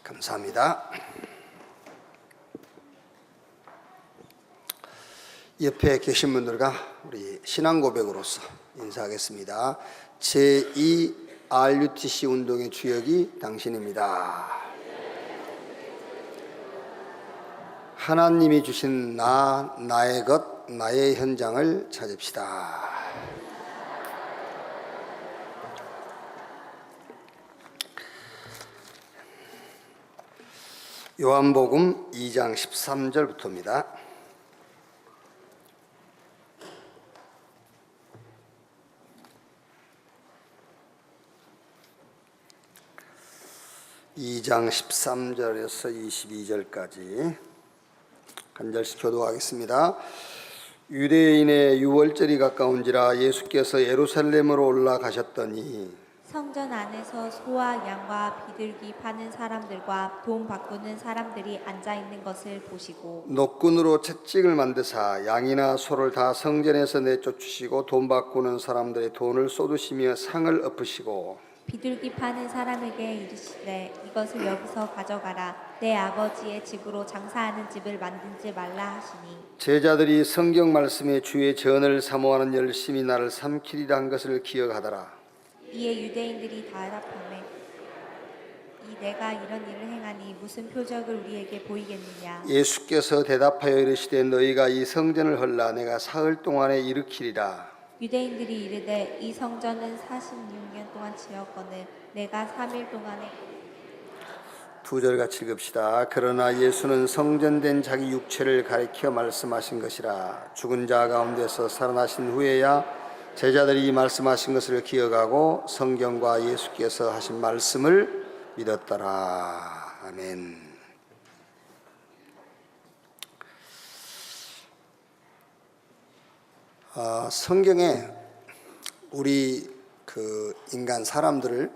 감사합니다. 옆에 계신 분들과 우리 신앙 고백으로서 인사하겠습니다. 제2 RUTC 운동의 주역이 당신입니다. 하나님이 주신 나의 것, 나의 현장을 찾읍시다. 요한복음 2장 13절부터입니다. (2장 13절에서 22절까지) 한 절씩 교독하겠습니다. 유대인의 유월절이 가까운지라 예수께서 예루살렘으로 올라가셨더니 성전 안에서 소와 양과 비둘기 파는 사람들과 돈 바꾸는 사람들이 앉아 있는 것을 보시고 노끈으로 채찍을 만드사 양이나 소를 다 성전에서 내쫓으시고 돈 바꾸는 사람들의 돈을 쏟으시며 상을 엎으시고 비둘기 파는 사람에게 이르시되 이것을 여기서 가져가라. 내 아버지의 집으로 장사하는 집을 만들지 말라 하시니 제자들이 성경 말씀에 주의 전을 사모하는 열심히 나를 삼키리라 한 것을 기억하더라. 이에 유대인들이 대답하매 이 내가 이런 일을 행하니 무슨 표적을 우리에게 보이겠느냐. 예수께서 대답하여 이르시되 너희가 이 성전을 헐라 내가 사흘 동안에 일으키리라. 유대인들이 이르되 이 성전은 46년 동안 지었거늘 내가 3일 동안에. 두 절 같이 읽읍시다. 그러나 예수는 성전된 자기 육체를 가리켜 말씀하신 것이라. 죽은 자 가운데서 살아나신 후에야 제자들이 말씀하신 것을 기억하고 성경과 예수께서 하신 말씀을 믿었더라. 아멘. 성경에 우리 인간 사람들을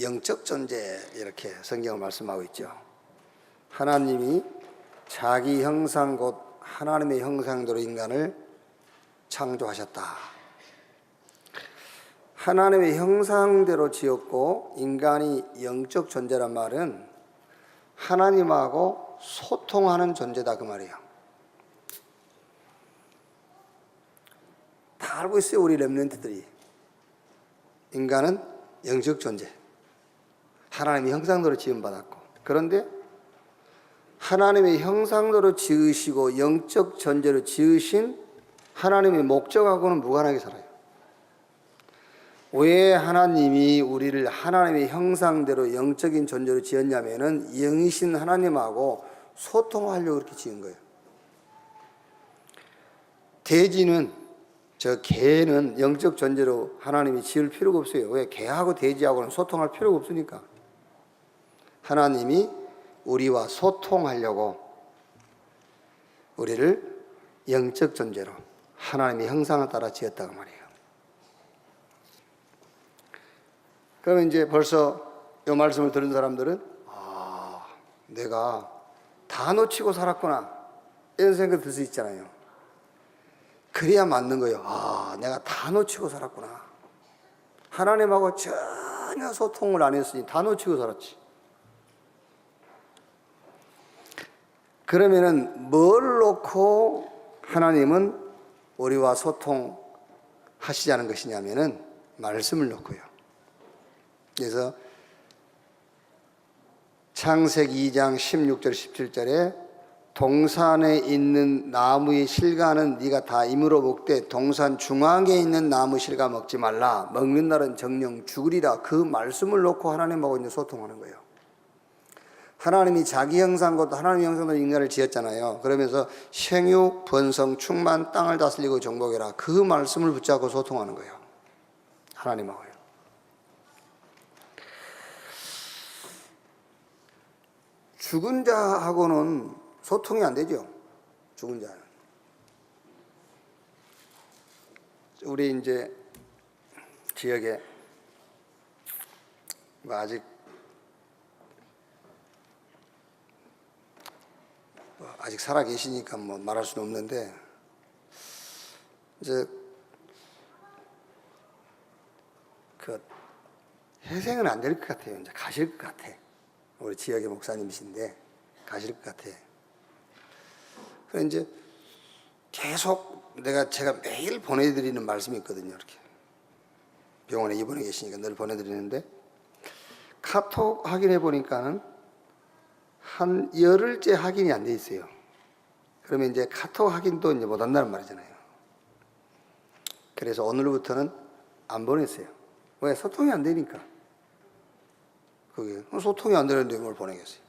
영적 존재 이렇게 성경을 말씀하고 있죠. 하나님이 자기 형상 곧 하나님의 형상대로 인간을 창조하셨다. 하나님의 형상대로 지었고 인간이 영적 존재란 말은 하나님하고 소통하는 존재다 그 말이에요. 다 알고 있어요. 우리 렘넌트들이. 인간은 영적 존재, 하나님의 형상대로 지음받았고, 그런데 하나님의 형상대로 지으시고 영적 존재로 지으신 하나님의 목적하고는 무관하게 살아요. 왜 하나님이 우리를 하나님의 형상대로 영적인 존재로 지었냐면은 영이신 하나님하고 소통하려고 그렇게 지은 거예요. 돼지는, 개는 영적 존재로 하나님이 지을 필요가 없어요. 왜? 개하고 돼지하고는 소통할 필요가 없으니까. 하나님이 우리와 소통하려고 우리를 영적 존재로 하나님의 형상을 따라 지었다고 말이에요. 그러면 이제 벌써 이 말씀을 들은 사람들은 내가 다 놓치고 살았구나 이런 생각이 들 수 있잖아요. 그래야 맞는 거예요. 내가 다 놓치고 살았구나. 하나님하고 전혀 소통을 안 했으니 다 놓치고 살았지. 그러면은 뭘 놓고 하나님은 우리와 소통하시자는 것이냐면은 말씀을 놓고요. 그래서 창세기 2장 16절 17절에 동산에 있는 나무의 실과는 네가 다 임으로 먹되 동산 중앙에 있는 나무 실과 먹지 말라. 먹는 날은 정령 죽으리라. 그 말씀을 놓고 하나님하고 이제 소통하는 거예요. 하나님이 자기 형상과 하나님의 형상으로 인간을 지었잖아요. 그러면서 생육, 번성, 충만, 땅을 다스리고 정복해라. 그 말씀을 붙잡고 소통하는 거예요. 하나님하고요. 죽은 자하고는 소통이 안 되죠. 죽은 자는. 우리 이제 지역에 아직 살아 계시니까 말할 수는 없는데 이제 회생은 안 될 것 같아요. 이제 가실 것 같아. 우리 지역의 목사님이신데 가실 것 같아. 그래서 이제 계속 제가 매일 보내드리는 말씀이 있거든요. 이렇게 병원에 입원해 계시니까 늘 보내드리는데, 카톡 확인해 보니까는 한 열흘째 확인이 안 돼 있어요. 그러면 이제 카톡 확인도 이제 못 한다는 말이잖아요. 그래서 오늘부터는 안 보냈어요. 왜? 소통이 안 되니까. 그게 소통이 안 되는데 뭘 보내겠어요.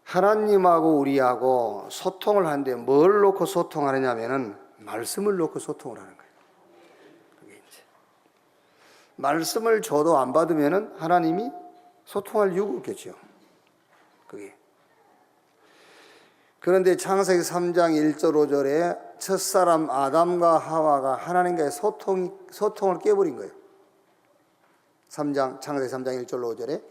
하나님하고 우리하고 소통을 하는데 뭘 놓고 소통하느냐면은 말씀을 놓고 소통을 하는 거예요. 그게 이제 말씀을 줘도 안 받으면은 하나님이 소통할 이유가 없겠죠. 그게. 그런데 창세기 3장 1절 5절에 첫사람 아담과 하와가 하나님과의 소통을 깨버린 거예요. 창세기 3장 1절 5절에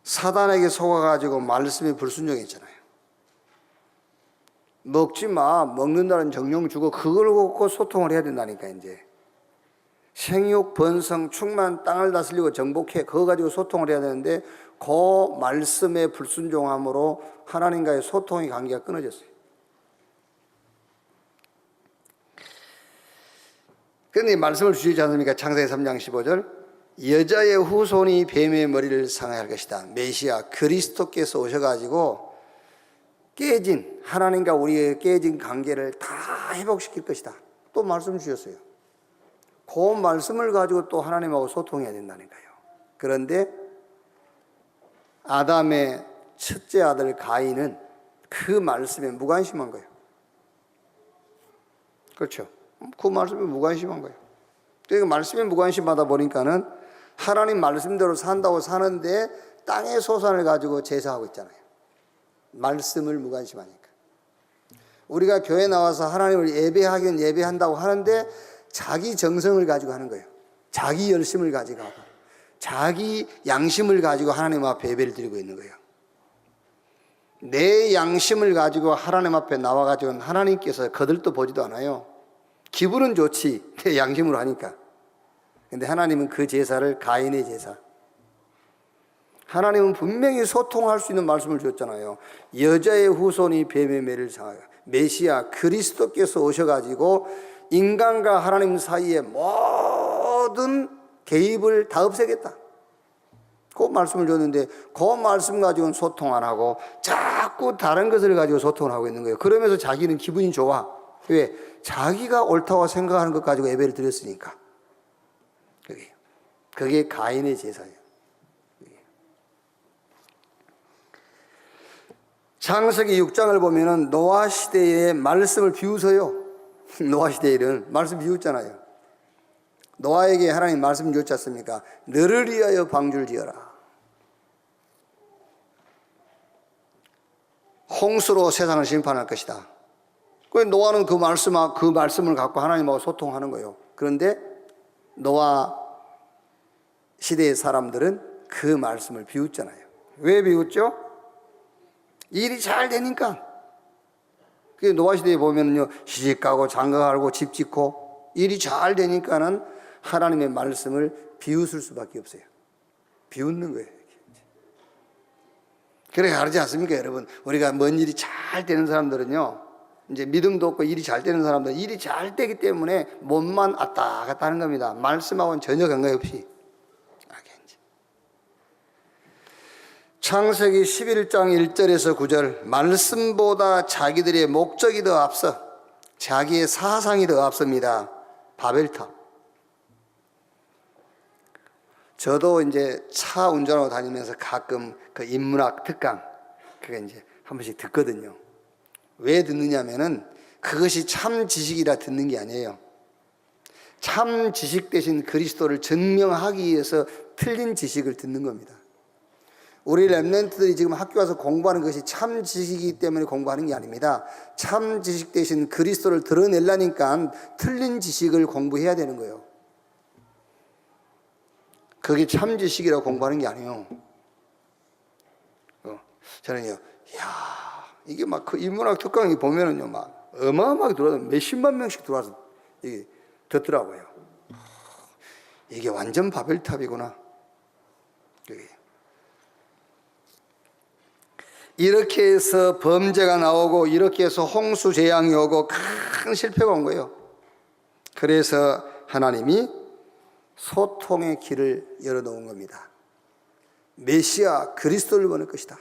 사단에게 속아가지고 말씀이 불순종했잖아요. 먹지 마, 먹는다는 정령 주고 그걸 갖고 소통을 해야 된다니까. 이제 생육, 번성, 충만, 땅을 다스리고 정복해, 그거 가지고 소통을 해야 되는데 그 말씀에 불순종함으로 하나님과의 소통의 관계가 끊어졌어요. 그런데 말씀을 주시지 않습니까? 창세기 3장 15절, 여자의 후손이 뱀의 머리를 상할 것이다. 메시아 그리스도께서 오셔가지고 깨진, 하나님과 우리의 깨진 관계를 다 회복시킬 것이다. 또 말씀 주셨어요. 그 말씀을 가지고 또 하나님하고 소통해야 된다니까요. 그런데 아담의 첫째 아들 가인은 그 말씀에 무관심한 거예요. 그렇죠? 그 말씀에 무관심한 거예요. 그러니까 말씀에 무관심하다 보니까는 하나님 말씀대로 산다고 사는데 땅의 소산을 가지고 제사하고 있잖아요. 말씀을 무관심하니까. 우리가 교회 나와서 하나님을 예배하긴 예배한다고 하는데 자기 정성을 가지고 하는 거예요. 자기 열심을 가지고 하고 자기 양심을 가지고 하나님 앞에 예배를 드리고 있는 거예요. 내 양심을 가지고 하나님 앞에 나와가지고 하나님께서 거들떠 보지도 않아요. 기분은 좋지, 내 양심으로 하니까. 근데 하나님은 그 제사를 가인의 제사. 하나님은 분명히 소통할 수 있는 말씀을 주었잖아요. 여자의 후손이 뱀의 매를 상하여. 메시아 그리스도께서 오셔가지고 인간과 하나님 사이에 모든 개입을 다 없애겠다. 그 말씀을 줬는데 그 말씀 가지고는 소통 안 하고 자꾸 다른 것을 가지고 소통을 하고 있는 거예요. 그러면서 자기는 기분이 좋아. 왜? 자기가 옳다고 생각하는 것 가지고 예배를 드렸으니까. 그게 가인의 제사예요. 창세기 6장을 보면은 노아 시대의 말씀을 비웃어요. 노아 시대에는 말씀 비웃잖아요. 노아에게 하나님 말씀 주었지 않습니까? 너를 위하여 방주를 지어라. 홍수로 세상을 심판할 것이다. 그래서 노아는 그 말씀을 갖고 하나님하고 소통하는 거예요. 그런데 노아 시대의 사람들은 그 말씀을 비웃잖아요. 왜 비웃죠? 일이 잘 되니까. 그 노아 시대에 보면요, 시집가고 장가가고 집 짓고 일이 잘 되니까는 하나님의 말씀을 비웃을 수밖에 없어요. 비웃는 거예요. 그래 가르지 않습니까, 여러분? 우리가 뭔 일이 잘 되는 사람들은요, 이제 믿음도 없고 일이 잘 되는 사람들, 일이 잘 되기 때문에 몸만 왔다 갔다 하는 겁니다. 말씀하고는 전혀 관계 없이. 창세기 11장 1절에서 9절, 말씀보다 자기들의 목적이 더 앞서, 자기의 사상이 더 앞섭니다. 바벨탑. 저도 이제 차 운전하고 다니면서 가끔 그 인문학 특강, 그거 이제 한 번씩 듣거든요. 왜 듣느냐면은 그것이 참 지식이라 듣는 게 아니에요. 참 지식 대신 그리스도를 증명하기 위해서 틀린 지식을 듣는 겁니다. 우리 렘넌트들이 지금 학교 와서 공부하는 것이 참 지식이기 때문에 공부하는 게 아닙니다. 참 지식 대신 그리스도를 드러내려니까 틀린 지식을 공부해야 되는 거예요. 그게 참 지식이라고 공부하는 게 아니에요. 저는요, 이야, 이게 막 그 인문학 특강이 보면은요, 막 어마어마하게 들어와서 몇십만 명씩 들어와서 이게 듣더라고요. 이게 완전 바벨탑이구나. 이렇게 해서 범죄가 나오고 이렇게 해서 홍수 재앙이 오고 큰 실패가 온 거예요. 그래서 하나님이 소통의 길을 열어놓은 겁니다. 메시아 그리스도를 보낼 것이다.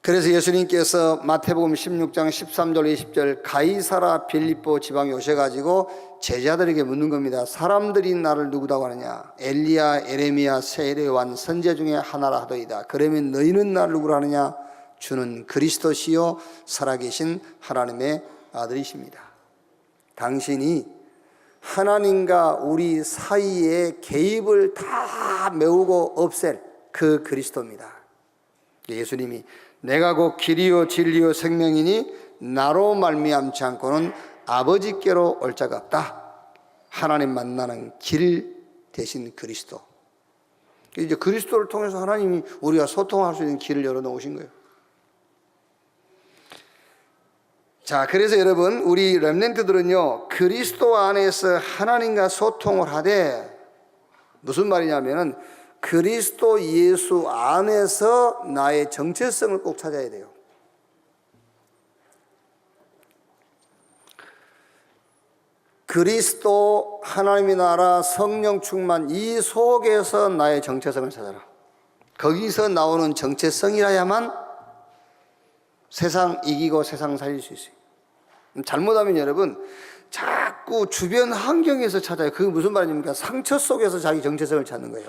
그래서 예수님께서 마태복음 16장 13절 20절 가이사라 빌립보 지방에 오셔가지고 제자들에게 묻는 겁니다. 사람들이 나를 누구다고 하느냐? 엘리야, 에레미야, 세례 요한 선지자 중에 하나라 하더이다. 그러면 너희는 나를 누구라 하느냐? 주는 그리스도시요 살아계신 하나님의 아들이십니다. 당신이 하나님과 우리 사이에 개입을 다 메우고 없앨 그 그리스도입니다. 예수님이 내가 곧 길이요 진리요 생명이니 나로 말미암지 않고는 아버지께로 올 자가 없다. 하나님 만나는 길 대신 그리스도. 이제 그리스도를 통해서 하나님이 우리가 소통할 수 있는 길을 열어놓으신 거예요. 자, 그래서 여러분 우리 렘넌트들은요 그리스도 안에서 하나님과 소통을 하되 무슨 말이냐면은 그리스도 예수 안에서 나의 정체성을 꼭 찾아야 돼요. 그리스도, 하나님의 나라, 성령 충만 이 속에서 나의 정체성을 찾아라. 거기서 나오는 정체성이라야만 세상 이기고 세상 살릴 수 있어요. 잘못하면 여러분 자꾸 주변 환경에서 찾아요. 그게 무슨 말입니까? 상처 속에서 자기 정체성을 찾는 거예요.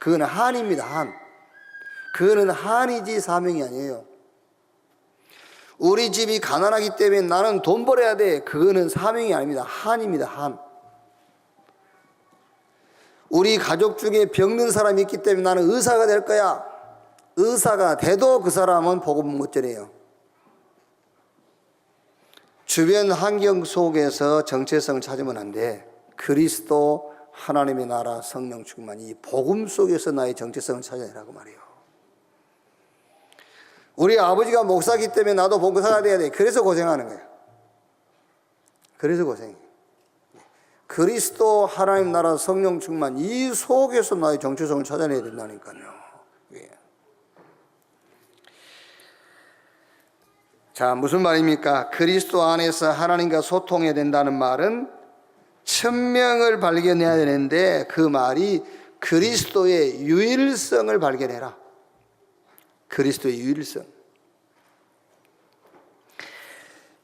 그거는 한입니다. 한. 그거는 한이지 사명이 아니에요. 우리 집이 가난하기 때문에 나는 돈 벌어야 돼. 그거는 사명이 아닙니다. 한입니다. 한. 우리 가족 중에 병든 사람이 있기 때문에 나는 의사가 될 거야. 의사가 돼도 그 사람은 복음 못 전해요. 주변 환경 속에서 정체성을 찾으면 안 돼. 그리스도, 하나님의 나라, 성령 충만 이 복음 속에서 나의 정체성을 찾아내라고 말이에요. 우리 아버지가 목사기 때문에 나도 봉사가 돼야 돼. 그래서 고생하는 거예요. 그래서 고생해요. 그리스도, 하나님 나라, 성령 충만 이 속에서 나의 정체성을 찾아내야 된다니까요. 자, 무슨 말입니까? 그리스도 안에서 하나님과 소통해야 된다는 말은 천명을 발견해야 되는데 그 말이 그리스도의 유일성을 발견해라. 그리스도의 유일성.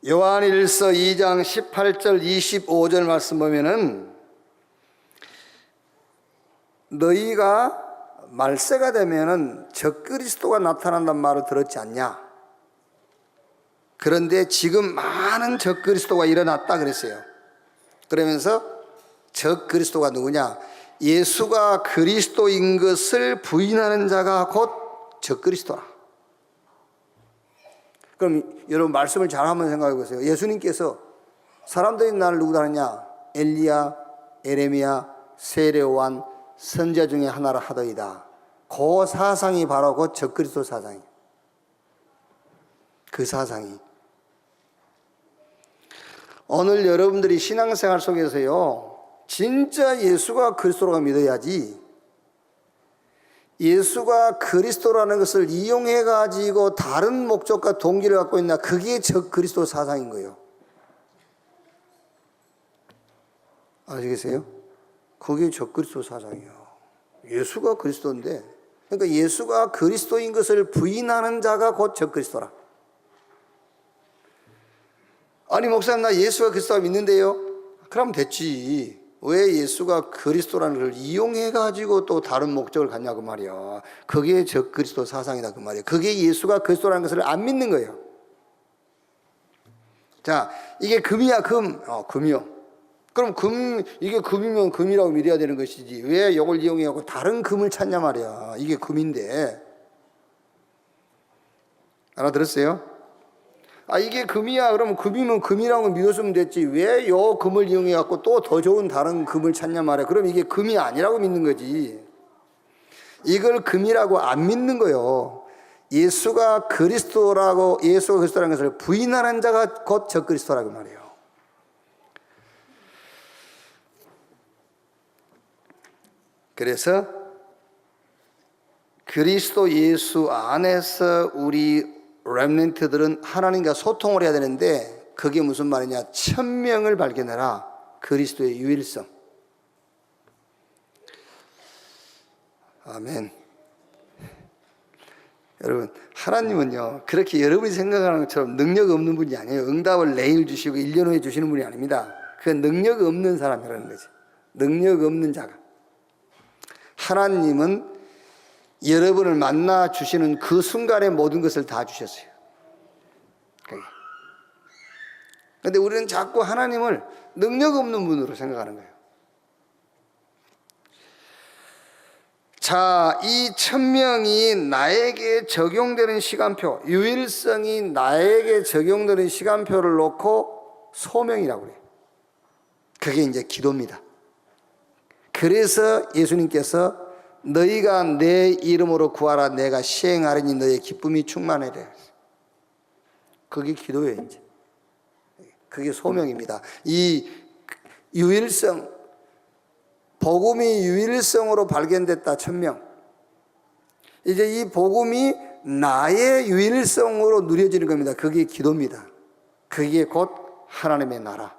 요한일서 2장 18절 25절 말씀 보면은 너희가 말세가 되면은 적그리스도가 나타난다는 말을 들었지 않냐? 그런데 지금 많은 적그리스도가 일어났다 그랬어요. 그러면서 적그리스도가 누구냐? 예수가 그리스도인 것을 부인하는 자가 곧 적그리스도라. 그럼 여러분 말씀을 잘 한번 생각해 보세요. 예수님께서 사람들이 나를 누구다 하느냐? 엘리야, 에레미야, 세례 요한 선지자 중에 하나라 하더이다. 그 사상이 바로 그 적그리스도 사상이에요. 그 사상이. 오늘 여러분들이 신앙생활 속에서요 진짜 예수가 그리스도라고 믿어야지 예수가 그리스도라는 것을 이용해 가지고 다른 목적과 동기를 갖고 있나 그게 적그리스도 사상인 거예요. 아시겠어요? 그게 적그리스도 사상이에요. 예수가 그리스도인데 그러니까 예수가 그리스도인 것을 부인하는 자가 곧 적그리스도라. 아니 목사님 나 예수가 그리스도가 믿는데요. 그럼 됐지. 왜 예수가 그리스도라는 걸 이용해 가지고 또 다른 목적을 갖냐고 말이야. 그게 적그리스도 사상이다 그 말이야. 그게 예수가 그리스도라는 것을 안 믿는 거예요. 자, 이게 금이야 금. 금이요. 그럼 이게 금이면 금이라고 믿어야 되는 것이지. 왜 이걸 이용해 갖고 다른 금을 찾냐 말이야. 이게 금인데. 알아들었어요? 이게 금이야. 그러면 금이면 금이라고 믿었으면 됐지. 왜 요 금을 이용해갖고 또 더 좋은 다른 금을 찾냐 말이야. 그럼 이게 금이 아니라고 믿는 거지. 이걸 금이라고 안 믿는 거요. 예수가 그리스도라는 것을 부인하는 자가 곧 적그리스도라고 말이에요. 그래서 그리스도 예수 안에서 우리 렘넌트들은 하나님과 소통을 해야 되는데, 그게 무슨 말이냐? 천명을 발견해라. 그리스도의 유일성. 아멘. 여러분, 하나님은요 그렇게 여러분이 생각하는 것처럼 능력 없는 분이 아니에요. 응답을 내일 주시고 1년 후에 주시는 분이 아닙니다. 그 능력 없는 사람이라는 거죠. 능력 없는 자가. 하나님은 여러분을 만나 주시는 그 순간에 모든 것을 다 주셨어요. 그런데 우리는 자꾸 하나님을 능력 없는 분으로 생각하는 거예요. 자, 이 천명이 나에게 적용되는 시간표, 유일성이 나에게 적용되는 시간표를 놓고 소명이라고 그래요. 그게 이제 기도입니다. 그래서 예수님께서 너희가 내 이름으로 구하라 내가 시행하리니 너희의 기쁨이 충만하리라. 그게 기도예요. 이제 그게 소명입니다. 이 유일성, 복음이 유일성으로 발견됐다. 천명. 이제 이 복음이 나의 유일성으로 누려지는 겁니다. 그게 기도입니다. 그게 곧 하나님의 나라.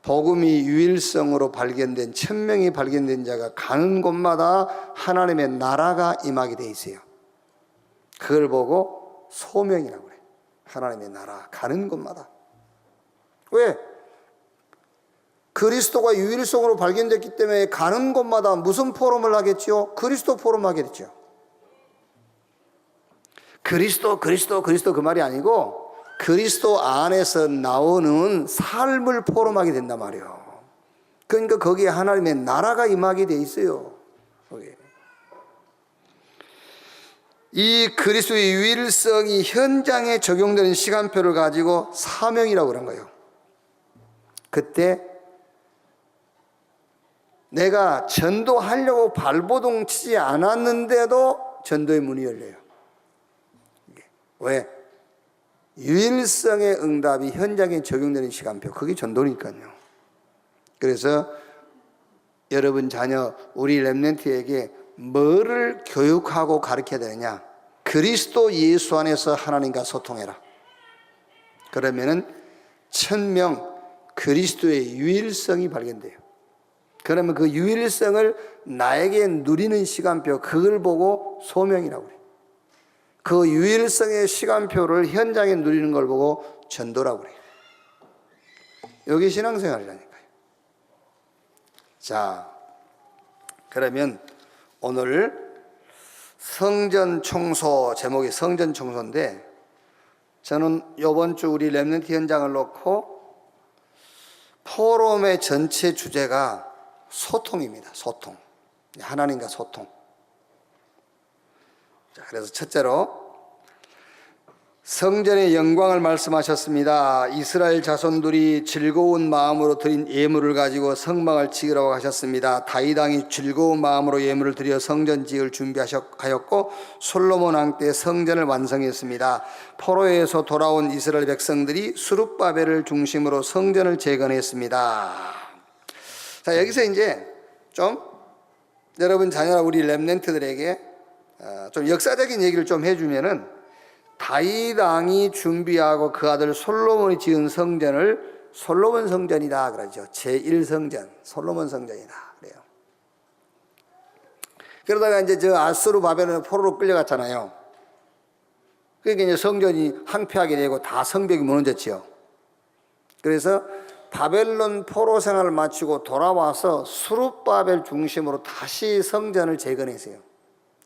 복음이 유일성으로 발견된, 천명이 발견된 자가 가는 곳마다 하나님의 나라가 임하게 돼 있어요. 그걸 보고 소명이라고 그래요. 하나님의 나라 가는 곳마다. 왜? 그리스도가 유일성으로 발견됐기 때문에 가는 곳마다 무슨 포럼을 하겠죠? 그리스도 포럼 하게 됐죠. 그리스도 그 말이 아니고 그리스도 안에서 나오는 삶을 포럼하게 된단 말이에요. 그러니까 거기에 하나님의 나라가 임하게 돼 있어요. 거기에. 이 그리스도의 유일성이 현장에 적용되는 시간표를 가지고 사명이라고 그런 거예요. 그때 내가 전도하려고 발버둥 치지 않았는데도 전도의 문이 열려요. 왜? 유일성의 응답이 현장에 적용되는 시간표, 그게 전도니까요. 그래서 여러분 자녀, 우리 렘넌트에게 뭐를 교육하고 가르쳐야 되느냐? 그리스도 예수 안에서 하나님과 소통해라. 그러면은 천명 그리스도의 유일성이 발견돼요. 그러면 그 유일성을 나에게 누리는 시간표, 그걸 보고 소명이라고 그래요. 그 유일성의 시간표를 현장에 누리는 걸 보고 전도라고 그래요. 여기 신앙생활이라니까요. 자, 그러면 오늘 성전 청소, 제목이 성전 청소인데, 저는 이번 주 우리 렘넌트 현장을 놓고 포럼의 전체 주제가 소통입니다. 소통. 하나님과 소통. 자, 그래서 첫째로 성전의 영광을 말씀하셨습니다. 이스라엘 자손들이 즐거운 마음으로 드린 예물을 가지고 성막을 지으라고 하셨습니다. 다윗 왕이 즐거운 마음으로 예물을 드려 성전 지을 준비하였고 솔로몬 왕 때 성전을 완성했습니다. 포로에서 돌아온 이스라엘 백성들이 스룹바벨을 중심으로 성전을 재건했습니다. 자, 여기서 이제 좀 여러분 자녀나 우리 렘넌트들에게 좀 역사적인 얘기를 좀 해주면은, 다윗 왕이 준비하고 그 아들 솔로몬이 지은 성전을 솔로몬 성전이다 그러죠. 제1성전 솔로몬 성전이다 그래요. 그러다가 이제 저 아수르 바벨론 포로로 끌려갔잖아요. 그러니까 이제 성전이 황폐하게 되고 다 성벽이 무너졌죠. 그래서 바벨론 포로 생활을 마치고 돌아와서 스룹바벨 중심으로 다시 성전을 재건했어요.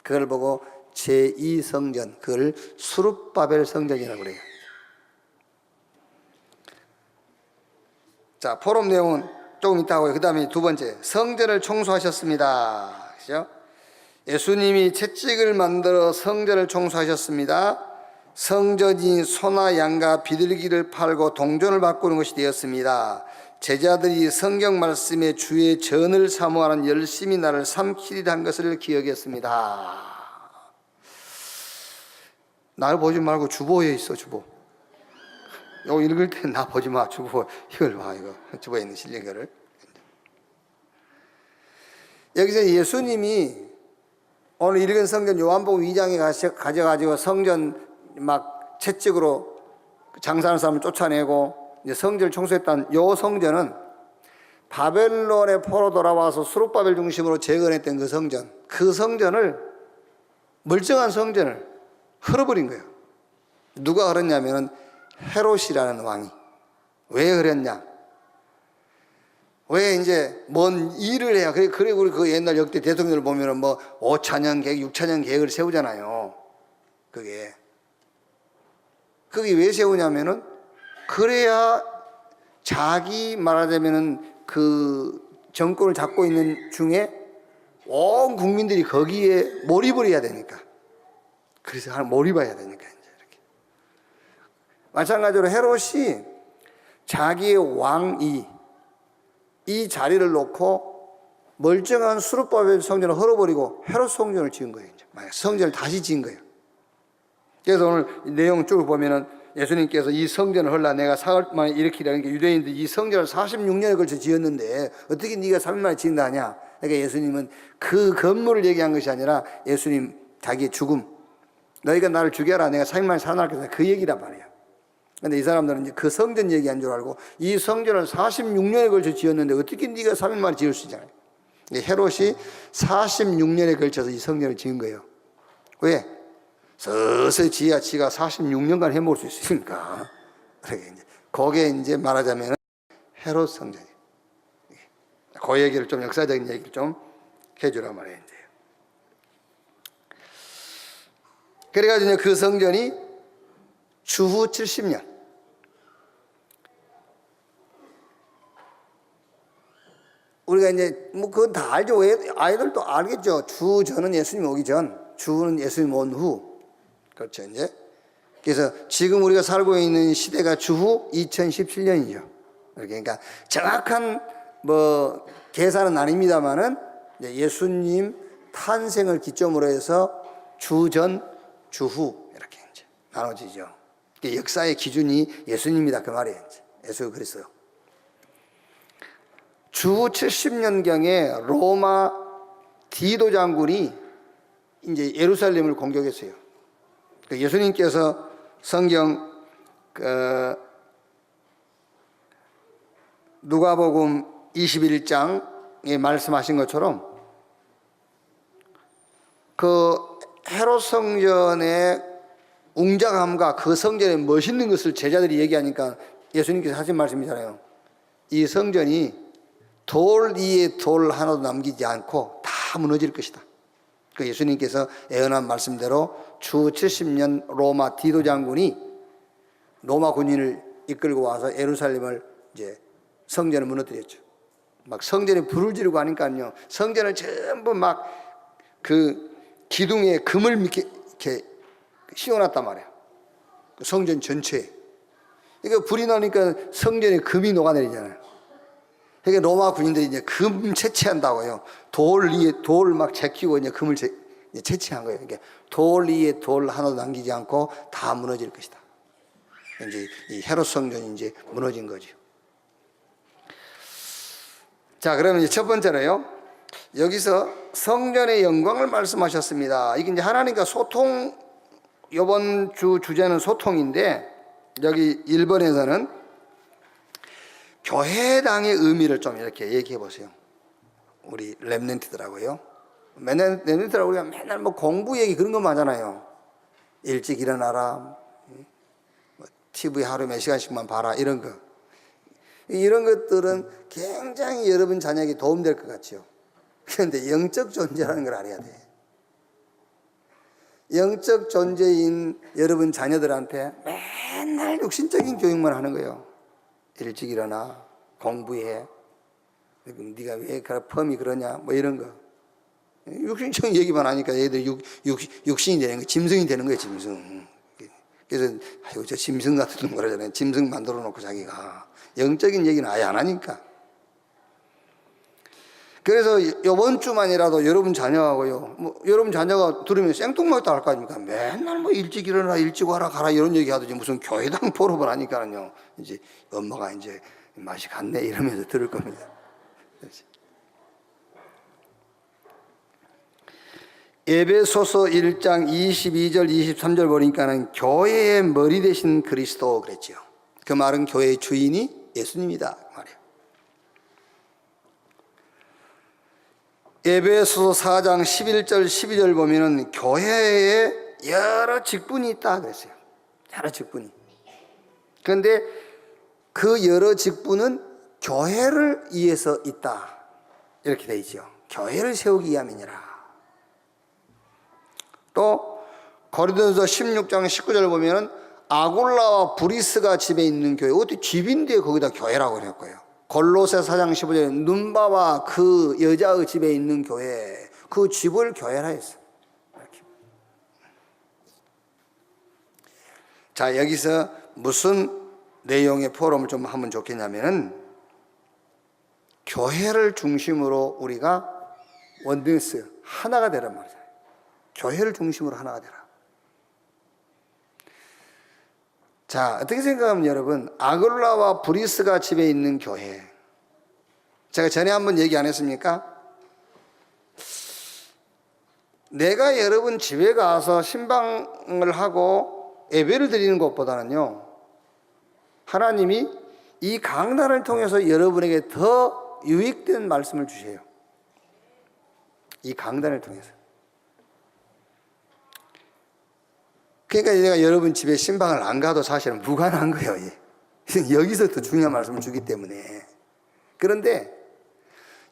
그걸 보고 제2성전, 그걸 스룹바벨 성전이라고 그래요. 자, 포럼 내용은 조금 이따 하고요. 그 다음에 두 번째, 성전을 청소하셨습니다. 그죠? 예수님이 채찍을 만들어 성전을 청소하셨습니다. 성전이 소나 양과 비둘기를 팔고 동전을 바꾸는 것이 되었습니다. 제자들이 성경 말씀에 주의 전을 사모하는 열심히 나를 삼키리라 한 것을 기억했습니다. 날 보지 말고 주보에 있어. 주보. 이거 읽을 때 나 보지 마. 주보 이걸 봐. 이거 주보에 있는 실린 거를. 여기서 예수님이 오늘 읽은 성전 요한복음 2장에 가져가지고 성전 막 채찍으로 장사하는 사람을 쫓아내고 이제 성전을 청소했던 요 성전은 바벨론의 포로 돌아와서 수룹바벨 중심으로 재건했던 그 성전을 멀쩡한 성전을 흘어버린 거예요. 누가 흘었냐면은 헤롯이라는 왕이. 왜 흐렸냐? 왜 이제 뭔 일을 해야 그리고 우리 그 옛날 역대 대통령을 보면은 뭐 5천년 계획, 6천년 계획을 세우잖아요. 그게 왜 세우냐면은 그래야 자기 말하자면은 그 정권을 잡고 있는 중에 온 국민들이 거기에 몰입을 해야 되니까. 그래서 몰입해야 되니까 이제 이렇게. 마찬가지로 헤롯이 자기의 왕이 이 자리를 놓고 멀쩡한 수룹바벨 성전을 헐어버리고 헤롯 성전을 지은 거예요. 이제 성전을 다시 지은 거예요. 그래서 오늘 내용 쭉 보면은 예수님께서 이 성전을 헐라 내가 사흘 만에 일으키라는 게 유대인들이 이 성전을 46년에 걸쳐 지었는데 어떻게 네가 3일 만에 지은다 하냐. 그러니까 예수님은 그 건물을 얘기한 것이 아니라 예수님 자기의 죽음, 너희가 나를 죽여라 내가 3일 만에 살아나겠다 그 얘기란 말이에요. 근데 이 사람들은 이제 그 성전 얘기한 줄 알고 이 성전을 46년에 걸쳐 지었는데 어떻게 네가 3일 만에 지을 수 있잖아요. 헤롯이 46년에 걸쳐서 이 성전을 지은 거예요. 왜? 서서히 지가 46년간 해먹을 수 있으니까. 그게 이제 말하자면 헤롯 성전이에요. 그 얘기를 좀 역사적인 얘기를 좀 해주란 말이에요. 이제. 그래가지고 이제 그 성전이 주후 70년. 우리가 이제 뭐 그건 다 알죠. 아이들도 알겠죠. 주전은 예수님 오기 전, 주는 예수님 온 후. 그렇죠, 이제. 그래서 지금 우리가 살고 있는 시대가 주후 2017년이죠. 그러니까 정확한 뭐 계산은 아닙니다만은 예수님 탄생을 기점으로 해서 주전, 주후 이렇게 이제 나눠지죠. 역사의 기준이 예수님이다 그 말이에요. 예수 그리스도. 주후 70년경에 로마 디도 장군이 이제 예루살렘을 공격했어요. 예수님께서 성경 누가복음 21장에 말씀하신 것처럼 그 헤롯 성전의 웅장함과 그 성전의 멋있는 것을 제자들이 얘기하니까 예수님께서 하신 말씀이잖아요. 이 성전이 돌 위에 돌 하나도 남기지 않고 다 무너질 것이다. 그 예수님께서 예언한 말씀대로 주 70년 로마 디도 장군이 로마 군인을 이끌고 와서 예루살렘을 이제 성전을 무너뜨렸죠. 막 성전에 불을 지르고 하니까요. 성전을 전부 막 그 기둥에 금을 이렇게 씌워놨단 말이에요. 성전 전체에. 그러니까 불이 나니까 성전에 금이 녹아내리잖아요. 그러니까 로마 군인들이 이제 금 채취한다고요. 돌 위에 돌 막 제끼고 이제 금을 채취한 거예요. 그러니까 돌 위에 돌 하나도 남기지 않고 다 무너질 것이다. 이제 이 헤롯 성전이 이제 무너진 거죠. 자, 그러면 이제 첫 번째로요. 여기서 성전의 영광을 말씀하셨습니다. 이게 이제 하나님과 소통, 이번 주 주제는 소통인데 여기 1번에서는 교회당의 의미를 좀 이렇게 얘기해 보세요. 우리 렘넌트들하고요. 렘넌트라고 우리가 맨날 뭐 공부 얘기 그런 것만 하잖아요. 일찍 일어나라, 뭐 TV 하루 몇 시간씩만 봐라 이런 거. 이런 것들은 굉장히 여러분 자녀에게 도움될 것 같죠. 그런데 영적 존재라는 걸 알아야 돼. 영적 존재인 여러분 자녀들한테 맨날 육신적인 교육만 하는 거예요. 일찍 일어나, 공부해. 네가 왜 펌이 그러냐, 뭐 이런 거. 육신적인 얘기만 하니까 얘들 육신이 되는 거, 짐승이 되는 거예요, 짐승. 그래서 아이고 저 짐승 같은 거 그러잖아요. 짐승 만들어 놓고 자기가 영적인 얘기는 아예 안 하니까. 그래서 이번 주만이라도 여러분 자녀하고요, 뭐 여러분 자녀가 들으면 생뚱맞게 할 거 아닙니까? 맨날 뭐 일찍 일어나, 일찍 와라, 가라 이런 얘기 하듯이 무슨 교회당 포럼을 하니까요. 이제 엄마가 이제 맛이 갔네 이러면서 들을 겁니다. 에베소서 1장 22절 23절 보니까는 교회의 머리 되신 그리스도 그랬죠. 그 말은 교회의 주인이 예수님이다 그 말이에요. 에베소서 4장 11절 12절 보면은 교회에 여러 직분이 있다 그랬어요. 여러 직분이. 그런데 그 여러 직분은 교회를 위해서 있다 이렇게 되어 있죠. 교회를 세우기 위함이니라. 또 고린도서 16장 19절 보면은 아굴라와 브리스가 집에 있는 교회. 어떻게 집인데 거기다 교회라고 그랬고요. 골로새 4장 15절에 눈바와 그 여자의 집에 있는 교회, 그 집을 교회라 했어요. 이렇게. 자, 여기서 무슨 내용의 포럼을 좀 하면 좋겠냐면은 교회를 중심으로 우리가 원네스 하나가 되란 말이죠. 교회를 중심으로 하나가 되라. 자, 어떻게 생각하면 여러분, 아굴라와 브리스가 집에 있는 교회. 제가 전에 한번 얘기 안 했습니까? 내가 여러분 집에 가서 신방을 하고 예배를 드리는 것보다는요, 하나님이 이 강단을 통해서 여러분에게 더 유익된 말씀을 주세요. 이 강단을 통해서. 그러니까 내가 여러분 집에 신방을 안 가도 사실은 무관한 거예요. 여기서 더 중요한 말씀을 주기 때문에. 그런데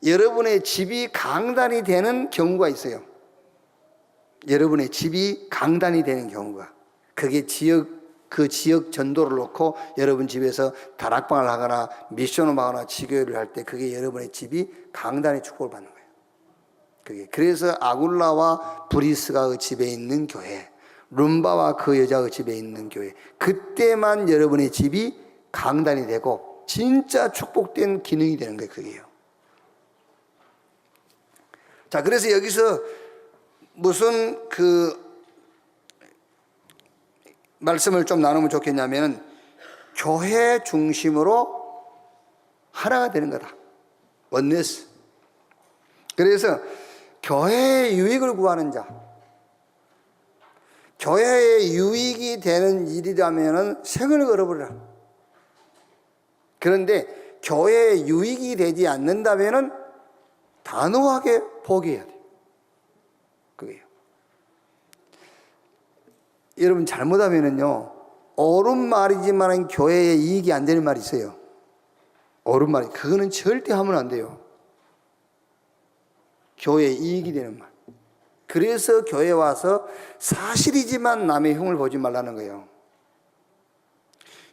여러분의 집이 강단이 되는 경우가 있어요. 여러분의 집이 강단이 되는 경우가. 그게 그 지역 전도를 놓고 여러분 집에서 다락방을 하거나 미션을 하거나 지교회를 할 때 그게 여러분의 집이 강단의 축복을 받는 거예요. 그래서 아굴라와 브리스가 그 집에 있는 교회, 룸바와 그 여자의 집에 있는 교회, 그때만 여러분의 집이 강단이 되고 진짜 축복된 기능이 되는 거예요. 그게요. 자, 그래서 여기서 무슨 말씀을 좀 나누면 좋겠냐면 교회 중심으로 하나가 되는 거다. 원네스. 그래서 교회의 유익을 구하는 자, 교회에 유익이 되는 일이라면 생을 걸어버려라. 그런데 교회에 유익이 되지 않는다면 단호하게 포기해야 돼요. 그게요. 여러분 잘못하면은요, 옳은 말이지만 교회에 이익이 안 되는 말이 있어요. 옳은 말이. 그거는 절대 하면 안 돼요. 교회에 이익이 되는 말. 그래서 교회 와서 사실이지만 남의 흉을 보지 말라는 거예요.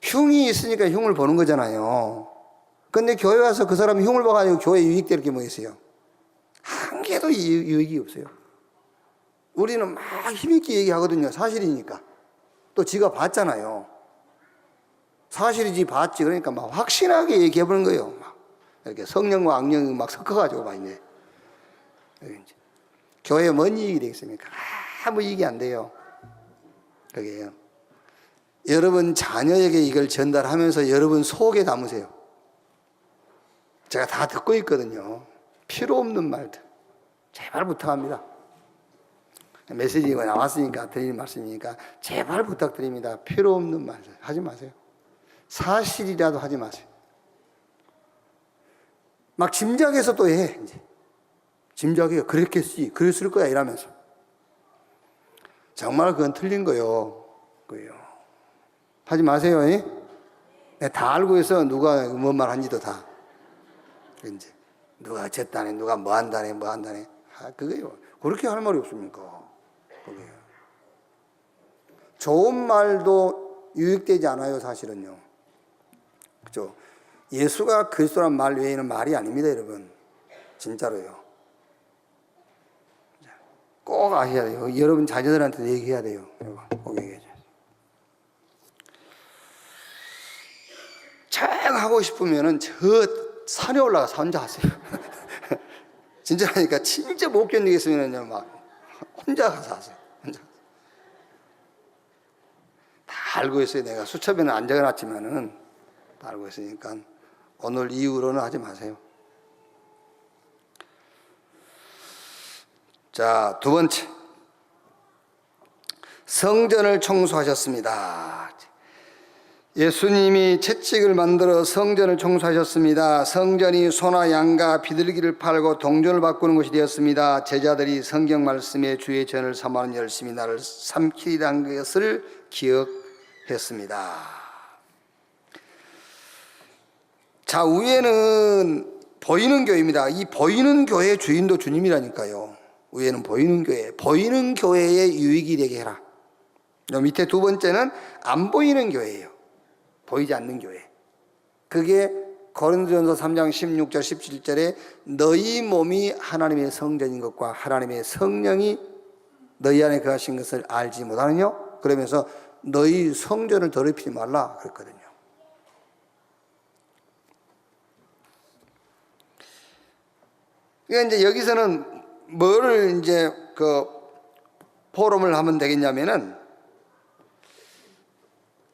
흉이 있으니까 흉을 보는 거잖아요. 근데 교회 와서 그 사람이 흉을 봐가지고 교회에 유익될 게 뭐 있어요? 한 개도 유익이 없어요. 우리는 막 힘있게 얘기하거든요. 사실이니까. 또 지가 봤잖아요. 사실이지 봤지. 그러니까 막 확신하게 얘기해보는 거예요. 막 이렇게 성령과 악령이 막 섞어가지고 막 이제. 교회에 뭔 이익이 되겠습니까? 아무 이익이 안 돼요. 그게요. 여러분 자녀에게 이걸 전달하면서 여러분 속에 담으세요. 제가 다 듣고 있거든요. 필요 없는 말들. 제발 부탁합니다. 메시지가 나왔으니까 드리는 말씀이니까 제발 부탁드립니다. 필요 없는 말들 하지 마세요. 사실이라도 하지 마세요. 막 짐작해서 또 해. 이제. 짐작해요. 그랬겠지. 그랬을 거야. 이러면서. 정말 그건 틀린 거요. 그요. 하지 마세요. 네, 다 알고 있어. 누가 뭔 말 한지도 다. 이제 누가 어쨌다네, 누가 뭐 한다네, 뭐 한다네. 그게요. 그렇게 할 말이 없습니까? 그게요. 좋은 말도 유익되지 않아요, 사실은요. 그죠? 예수가 그리스도란 말 외에는 말이 아닙니다, 여러분. 진짜로요. 꼭 아셔야 돼요. 여러분 자녀들한테도 얘기해야 돼요. 꼭 얘기해줘요. 쫙 하고 싶으면은 저 산에 올라가서 혼자 하세요. 진짜라니까 진짜 못 견디겠으면요 막 혼자 가서 하세요. 혼자. 다 알고 있어요. 내가 수첩에는 안 적어놨지만은 다 알고 있으니까 오늘 이후로는 하지 마세요. 자, 두 번째 성전을 청소하셨습니다. 예수님이 채찍을 만들어 성전을 청소하셨습니다. 성전이 소나 양과 비둘기를 팔고 동전을 바꾸는 곳이 되었습니다. 제자들이 성경 말씀에 주의 전을 삼아는 열심히 나를 삼키리라는 것을 기억했습니다. 자, 위에는 보이는 교회입니다. 이 보이는 교회의 주인도 주님이라니까요. 위에는 보이는 교회, 보이는 교회에 유익이 되게 해라. 밑에 두 번째는 안 보이는 교회예요. 보이지 않는 교회. 그게 고린도전서 3장 16절 17절에 너희 몸이 하나님의 성전인 것과 하나님의 성령이 너희 안에 거하신 것을 알지 못하느냐? 그러면서 너희 성전을 더럽히지 말라 그랬거든요. 그러니까 이제 여기서는 뭐를 이제 포럼을 하면 되겠냐면은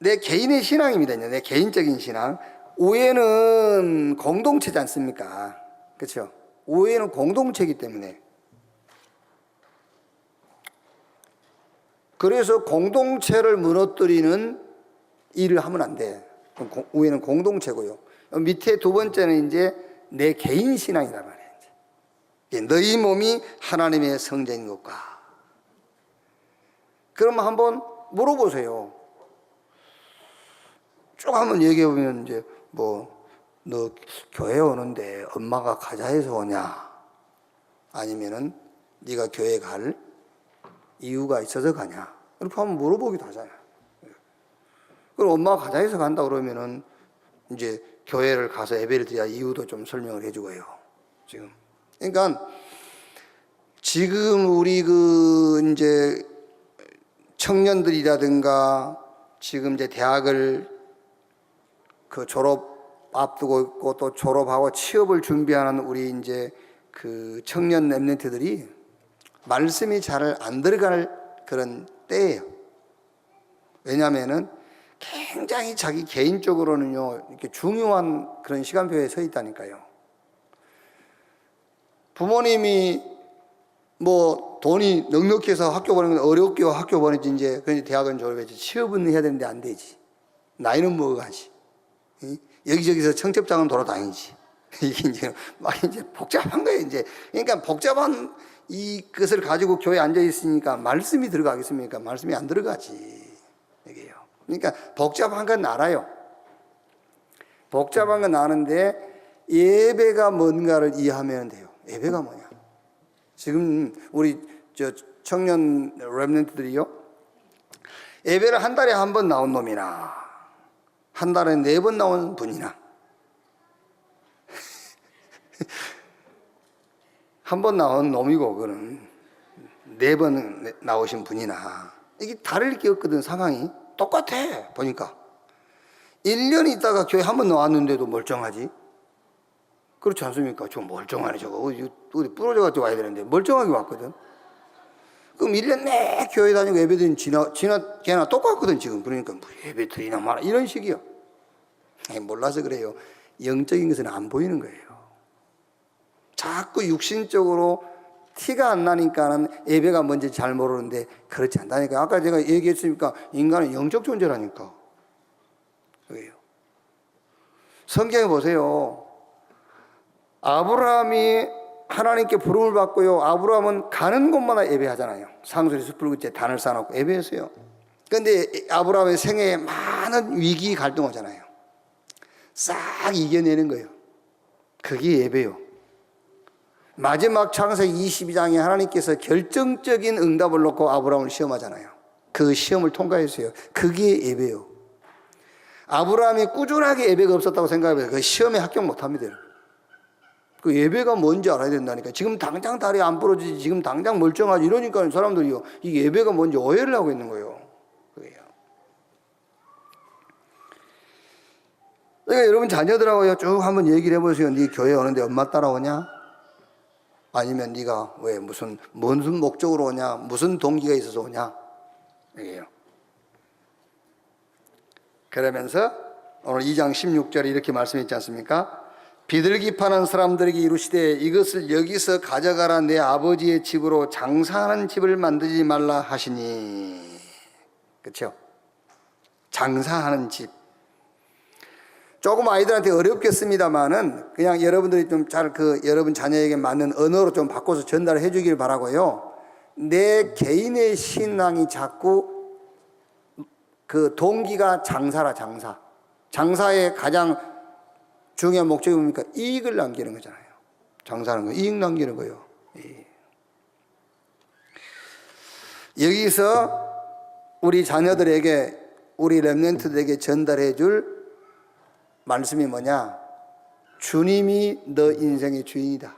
내 개인의 신앙입니다. 내 개인적인 신앙. 오해는 공동체지 않습니까? 그렇죠? 오해는 공동체이기 때문에. 그래서 공동체를 무너뜨리는 일을 하면 안 돼. 오해는 공동체고요. 밑에 두 번째는 이제 내 개인 신앙이란 말이에요. 너희 몸이 하나님의 성전인 것과. 그럼 한번 물어보세요. 쭉 한번 얘기해 보면 이제 너 교회 오는데 엄마가 가자 해서 오냐? 아니면은 네가 교회 갈 이유가 있어서 가냐? 이렇게 한번 물어보기도 하잖아요. 그럼 엄마가 가자 해서 간다 그러면은 이제 교회를 가서 예배를 드려야 이유도 좀 설명을 해주고요. 지금 그러니까 지금 우리 이제 청년들이라든가 지금 이제 대학을 졸업 앞두고 있고 또 졸업하고 취업을 준비하는 우리 이제 청년 랩런트들이 말씀이 잘 안 들어갈 그런 때예요. 왜냐하면은 굉장히 자기 개인적으로는요 이렇게 중요한 그런 시간표에 서 있다니까요. 부모님이 돈이 넉넉해서 학교 보내는 건 어렵게 학교 보내지 이제 대학은 졸업했지 취업은 해야 되는데 안 되지. 나이는 먹어가지. 여기저기서 청첩장은 돌아다니지. 이게 이제 막 이제 복잡한 거예요, 이제. 그러니까 복잡한 이것을 가지고 교회에 앉아 있으니까 말씀이 들어가겠습니까? 말씀이 안 들어가지. 이게요. 그러니까 복잡한 건 알아요. 복잡한 건 아는데 예배가 뭔가를 이해하면 돼요. 예배가 뭐냐? 지금 우리 청년 랩런트들이요. 예배를 한 달에 한 번 나온 놈이나 한 달에 4번 나온 분이나 한 번 나온 놈이고 그는 4번 나오신 분이나 이게 다를 게 없거든. 상황이 똑같아 보니까. 1년 있다가 교회 한 번 나왔는데도 멀쩡하지. 그렇지 않습니까? 저 멀쩡하네 저거 어디 부러져가지고 와야 되는데 멀쩡하게 왔거든. 그럼 1년 내 교회 다니고 예배 드리는 걔나 똑같거든 지금. 그러니까 뭐 예배 드리나 마라 이런 식이요. 몰라서 그래요. 영적인 것은 안 보이는 거예요. 자꾸 육신적으로 티가 안 나니까는 예배가 뭔지 잘 모르는데 그렇지 않다니까. 아까 제가 얘기했으니까 인간은 영적 존재라니까. 그래요. 성경에 보세요. 아브라함이 하나님께 부름을 받고요. 아브라함은 가는 곳마다 예배하잖아요. 상수리 숲을 그때 단을 쌓아놓고 예배했어요. 그런데 아브라함의 생애에 많은 위기 갈등 오잖아요. 싹 이겨내는 거예요. 그게 예배요. 마지막 창세기 22장에 하나님께서 결정적인 응답을 놓고 아브라함을 시험하잖아요. 그 시험을 통과했어요. 그게 예배요. 아브라함이 꾸준하게 예배가 없었다고 생각하면 그 시험에 합격 못합니다. 그 예배가 뭔지 알아야 된다니까. 지금 당장 다리 안 부러지지, 지금 당장 멀쩡하지 이러니까 사람들이요, 이 예배가 뭔지 오해를 하고 있는 거예요. 그래요. 그러니까 여러분 자녀들하고 쭉 한번 얘기를 해보세요. 네 교회 오는데 엄마 따라오냐? 아니면 네가 왜 무슨 목적으로 오냐? 무슨 동기가 있어서 오냐? 이게요. 그러면서 오늘 2장 16절에 이렇게 말씀했지 않습니까? 비둘기 파는 사람들에게 이르시되 이것을 여기서 가져가라. 내 아버지의 집으로 장사하는 집을 만들지 말라 하시니. 그렇죠? 장사하는 집. 조금 아이들한테 어렵겠습니다만은 그냥 여러분들이 좀 잘 여러분 자녀에게 맞는 언어로 좀 바꿔서 전달해 주길 바라고요. 내 개인의 신앙이 자꾸 그 동기가 장사라, 장사. 장사의 가장 중요한 목적이 뭡니까? 이익을 남기는 거잖아요. 장사하는 거, 이익 남기는 거예요. 여기서 우리 자녀들에게, 우리 렘넌트들에게 전달해 줄 말씀이 뭐냐? 주님이 너 인생의 주인이다.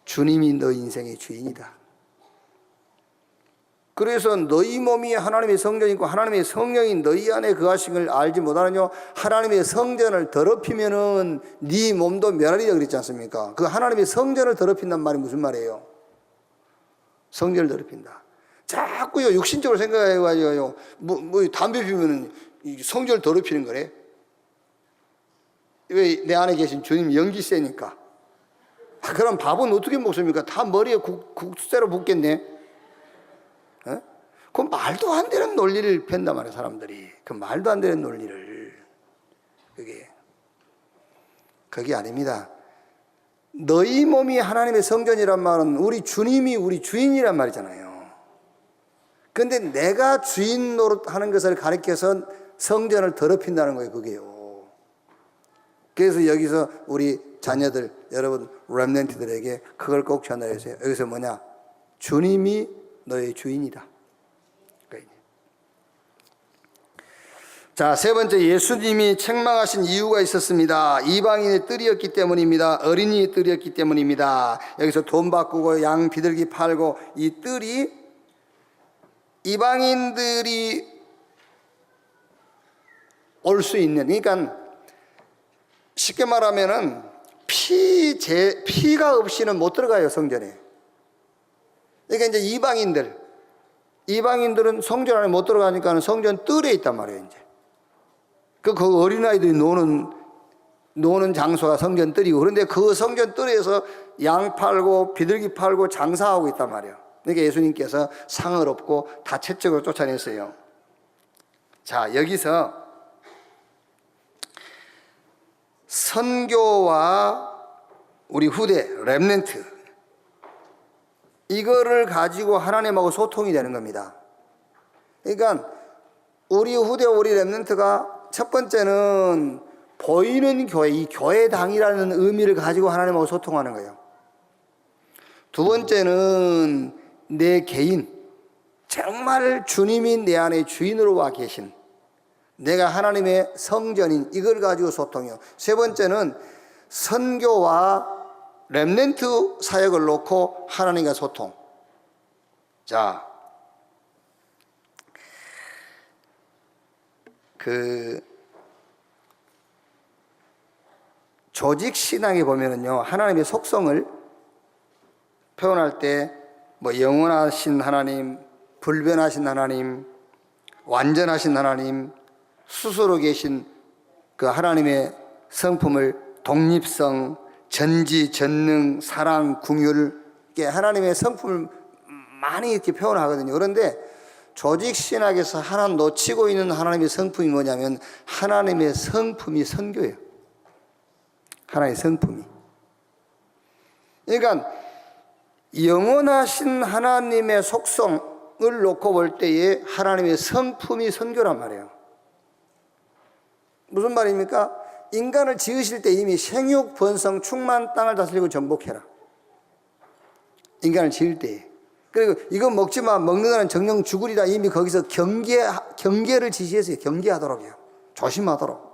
주님이 너 인생의 주인이다. 그래서 너희 몸이 하나님의 성전이고 하나님의 성령이 너희 안에 거하신 걸 알지 못하느냐? 하나님의 성전을 더럽히면은 네 몸도 멸하리라 그랬지 않습니까? 그 하나님의 성전을 더럽힌단 말이 무슨 말이에요? 성전을 더럽힌다. 자꾸요 육신적으로 생각해가지고 뭐 담배 피우면은 성전을 더럽히는 거래. 왜? 내 안에 계신 주님 연기 세니까. 그럼 밥은 어떻게 먹습니까? 다 머리에 국수대로 붓겠네. 어? 그 말도 안 되는 논리를 팬단 말이에요, 사람들이. 그 말도 안 되는 논리를. 그게 아닙니다. 너희 몸이 하나님의 성전이란 말은 우리 주님이 우리 주인이란 말이잖아요. 근데 내가 주인 노릇하는 것을 가리켜서 성전을 더럽힌다는 거예요, 그게요. 그래서 여기서 우리 자녀들, 여러분 렘넌트들에게 그걸 꼭 전달해주세요. 여기서 뭐냐? 주님이 너의 주인이다. 자, 세 번째, 예수님이 책망하신 이유가 있었습니다. 이방인의 뜰이었기 때문입니다. 어린이의 뜰이었기 때문입니다. 여기서 돈 바꾸고 양 비둘기 팔고 이 뜰이 이방인들이 올 수 있는, 그러니까 쉽게 말하면은 피가 없이는 못 들어가요, 성전에. 그러니까 이제 이방인들은 성전 안에 못 들어가니까 성전 뜰에 있단 말이에요, 이제. 그 어린아이들이 노는 장소가 성전 뜰이고, 그런데 그 성전 뜰에서 양 팔고 비둘기 팔고 장사하고 있단 말이에요. 그러니까 예수님께서 상을 얻고 다 채찍으로 쫓아냈어요. 자, 여기서 선교와 우리 후대, 렘넌트, 이거를 가지고 하나님하고 소통이 되는 겁니다. 그러니까 우리 후대, 우리 렘넌트가 첫 번째는 보이는 교회, 이 교회당이라는 의미를 가지고 하나님하고 소통하는 거예요. 두 번째는 내 개인, 정말 주님이 내 안에 주인으로 와 계신, 내가 하나님의 성전인, 이걸 가지고 소통해요. 세 번째는 선교와 렘넌트 사역을 놓고 하나님과 소통. 자, 조직 신앙에 보면은요, 하나님의 속성을 표현할 때 뭐 영원하신 하나님, 불변하신 하나님, 완전하신 하나님, 스스로 계신 그 하나님의 성품을 독립성, 전지, 전능, 사랑, 궁율, 하나님의 성품을 많이 이렇게 표현하거든요. 그런데 조직 신학에서 하나 놓치고 있는 하나님의 성품이 뭐냐면 하나님의 성품이 선교예요. 하나님의 성품이. 그러니까 영원하신 하나님의 속성을 놓고 볼 때에 하나님의 성품이 선교란 말이에요. 무슨 말입니까? 인간을 지으실 때 이미 생육, 번성, 충만, 땅을 다스리고 정복해라. 인간을 지을 때. 그리고 이거 먹지 마, 먹는다는 정령 죽으리라, 이미 거기서 경계를 지시했어요. 경계하도록요. 조심하도록.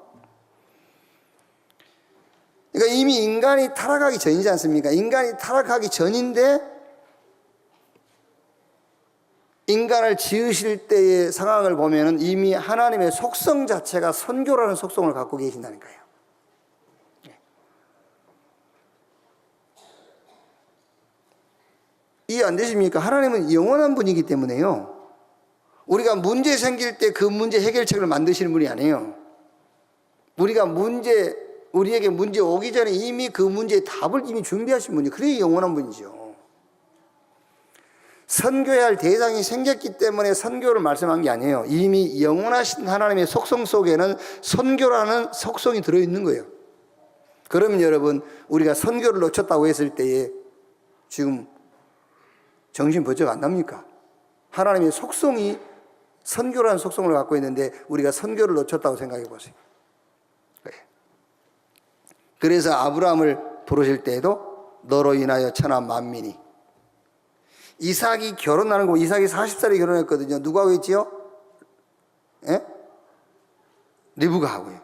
그러니까 이미 인간이 타락하기 전이지 않습니까? 인간이 타락하기 전인데 인간을 지으실 때의 상황을 보면은 이미 하나님의 속성 자체가 선교라는 속성을 갖고 계신다니까요. 이해 안 되십니까? 하나님은 영원한 분이기 때문에요. 우리가 문제 생길 때 그 문제 해결책을 만드시는 분이 아니에요. 우리에게 문제 오기 전에 이미 그 문제의 답을 이미 준비하신 분이, 그래 영원한 분이죠. 선교해야 할 대상이 생겼기 때문에 선교를 말씀한 게 아니에요. 이미 영원하신 하나님의 속성 속에는 선교라는 속성이 들어있는 거예요. 그러면 여러분, 우리가 선교를 놓쳤다고 했을 때에 지금 정신 번쩍 안 납니까? 하나님의 속성이 선교라는 속성을 갖고 있는데 우리가 선교를 놓쳤다고 생각해 보세요. 그래서 아브라함을 부르실 때에도 너로 인하여 천하 만민이, 이삭이 결혼하는 거, 이삭이 40살에 결혼했거든요. 누구하고 했지요? 예? 리브가하고요.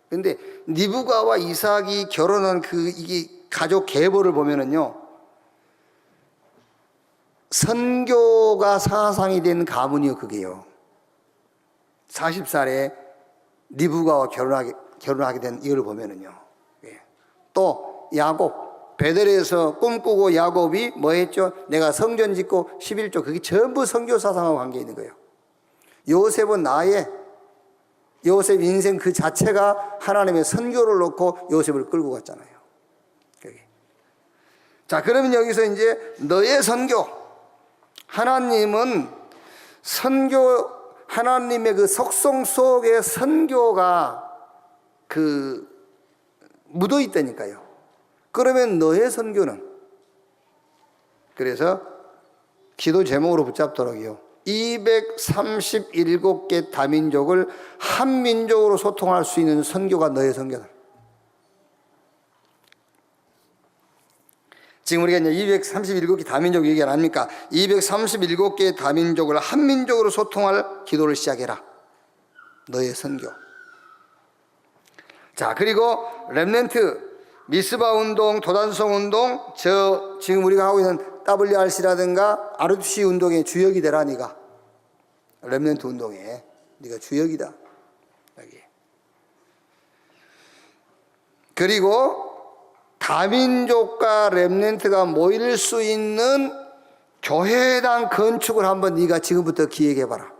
근데 리브가와 이삭이 결혼한 이게 가족 계보를 보면은요, 선교가 사상이 된 가문이요, 그게요. 40살에 리브가와 결혼하게 된 이유를 보면은요. 또 야곱, 베델에서 꿈꾸고 야곱이 뭐 했죠? 내가 성전 짓고 11조, 그게 전부 선교 사상하고 관계 있는 거예요. 요셉은 요셉 인생 그 자체가 하나님의 선교를 놓고 요셉을 끌고 갔잖아요. 자, 그러면 여기서 이제 너의 선교, 하나님은 선교, 하나님의 그 속성 속에 선교가 묻어 있다니까요. 그러면 너의 선교는, 그래서 기도 제목으로 붙잡도록요, 237개 다민족을 한 민족으로 소통할 수 있는 선교가 너의 선교다. 지금 우리가 이제 237개 다민족 얘기 안 합니까? 237개 다민족을 한 민족으로 소통할 기도를 시작해라. 너의 선교. 자, 그리고 렘넌트, 미스바 운동, 도단성 운동, 지금 우리가 하고 있는 WRC라든가 RUC 운동의 주역이 되라. 네가 렘넌트 운동에 네가 주역이다. 여기. 그리고 다민족과 렘넌트가 모일 수 있는 교회당 건축을 한번 네가 지금부터 기획해봐라.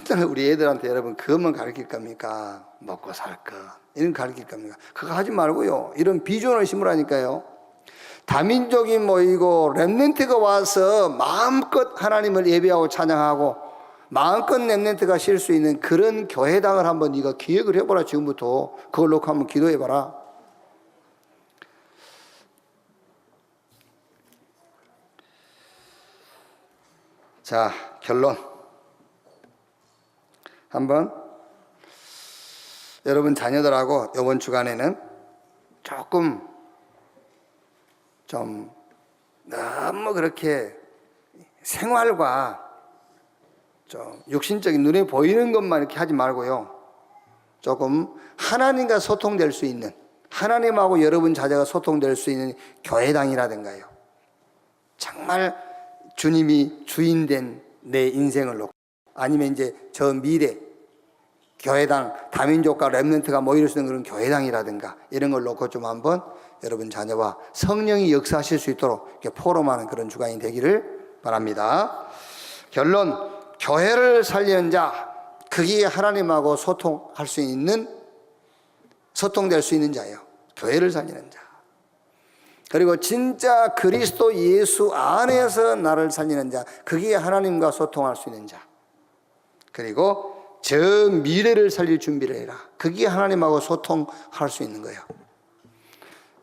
맨날 우리 애들한테 여러분 그것만 가르칠 겁니까? 먹고 살 것 이런 거 가르칠 겁니까? 그거 하지 말고요, 이런 비전을 심으라니까요. 다민족이 모이고 렘넌트가 와서 마음껏 하나님을 예배하고 찬양하고 마음껏 렘넌트가 쉴 수 있는 그런 교회당을 한번 네가 기획을 해보라. 지금부터 그걸 놓고 한번 기도해봐라. 자, 결론. 한번 여러분 자녀들하고 이번 주간에는 조금 좀 너무 그렇게 생활과 좀 육신적인 눈에 보이는 것만 이렇게 하지 말고요, 조금 하나님과 소통될 수 있는, 하나님하고 여러분 자녀가 소통될 수 있는 교회당이라든가요, 정말 주님이 주인된 내 인생을 놓고, 아니면 이제 저 미래 교회당, 다민족과 렘넌트가 모일 수 있는 그런 교회당이라든가 이런 걸 놓고 좀 한번 여러분 자녀와 성령이 역사하실 수 있도록 이렇게 포럼하는 그런 주간이 되기를 바랍니다. 결론, 교회를 살리는 자, 그게 하나님하고 소통할 수 있는, 소통될 수 있는 자예요. 교회를 살리는 자. 그리고 진짜 그리스도 예수 안에서 나를 살리는 자, 그게 하나님과 소통할 수 있는 자. 그리고 저 미래를 살릴 준비를 해라. 그게 하나님하고 소통할 수 있는 거예요.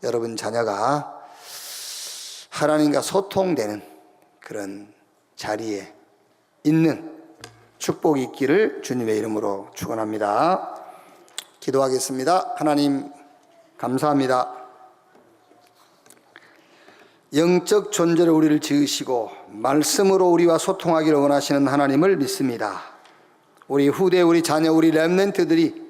여러분 자녀가 하나님과 소통되는 그런 자리에 있는 축복이 있기를 주님의 이름으로 축원합니다. 기도하겠습니다. 하나님 감사합니다. 영적 존재로 우리를 지으시고 말씀으로 우리와 소통하기를 원하시는 하나님을 믿습니다. 우리 후대, 우리 자녀, 우리 렘넌트들이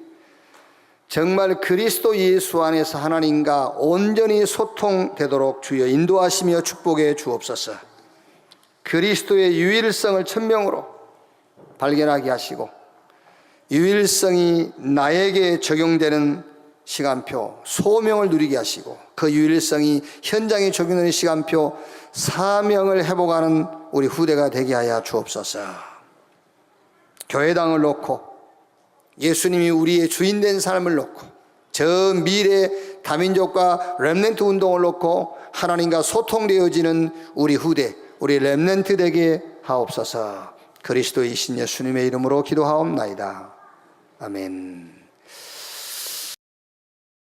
정말 그리스도 예수 안에서 하나님과 온전히 소통되도록 주여 인도하시며 축복해 주옵소서. 그리스도의 유일성을 천명으로 발견하게 하시고 유일성이 나에게 적용되는 시간표, 소명을 누리게 하시고 그 유일성이 현장에 적용되는 시간표, 사명을 회복하는 우리 후대가 되게 하여 주옵소서. 교회당을 놓고 예수님이 우리의 주인된 삶을 놓고 저 미래 다민족과 렘넌트 운동을 놓고 하나님과 소통되어지는 우리 후대, 우리 렘넌트 되게 하옵소서. 그리스도이신 예수님의 이름으로 기도하옵나이다. 아멘.